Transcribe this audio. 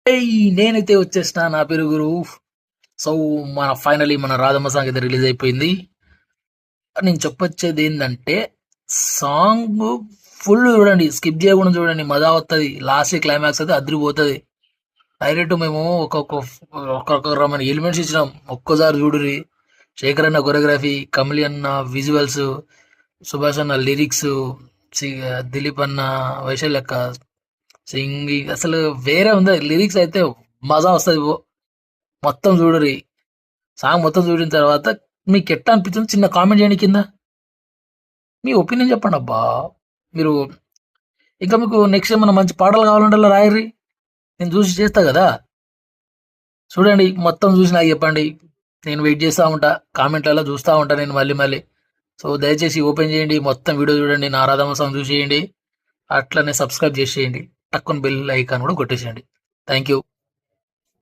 ఏయ్! నేనైతే వచ్చేసిన. నా పేరు గురు. సో, మన రాధమ్మ సాంగ్ అయితే రిలీజ్ అయిపోయింది. నేను చెప్పొచ్చేదేందంటే, సాంగు ఫుల్ చూడండి. స్కిప్ చేయకుండా చూడండి. మజా వత్తది. లాస్ట్ క్లైమాక్స్ అయితే అదిరిపోతది. డైరెక్ట్ మేము ఒక్కొక్క రకమైన ఎలిమెంట్స్ ఇచ్చినాం. ఒక్కసారి చూడుర్రి. శేఖర్ అన్న కొరియోగ్రఫీ, కమలి అన్న విజువల్స్, సుభాష్ అన్న లిరిక్స్, సి దిలీప్ అన్న వైశాలి అక్క సింగింగ్ అసలు వేరే ఉంది. లిరిక్స్ అయితే మజా వస్తది. మొత్తం చూడుర్రి. సాంగ్ మొత్తం చూడిన తర్వాత మీకు ఎట్లా అనిపించింది చిన్న కామెంట్ చేయండి కింద. మీ ఒపీనియన్ చెప్పండి అబ్బా. మీరు ఇంకా మీకు నెక్స్ట్ ఏమన్నా మంచి పాటలు కావాలంటే అలా రాయర్రి. నేను చూసి చేస్తా కదా. చూడండి మొత్తం చూసి నాకు చెప్పండి. నేను వెయిట్ చేస్తూ ఉంటా. కామెంట్లలో చూస్తూ ఉంటా నేను మళ్ళీ మళ్ళీ. సో దయచేసి ఓపెన్ చేయండి. మొత్తం వీడియో చూడండి. నా రాధమ్మ సాంగ్ చూసేయండి. అట్లనే సబ్స్క్రైబ్ చేసేయండి. టక్కున బెల్ ఐకాన్ కూడా కొట్టేసేయండి. Thank you.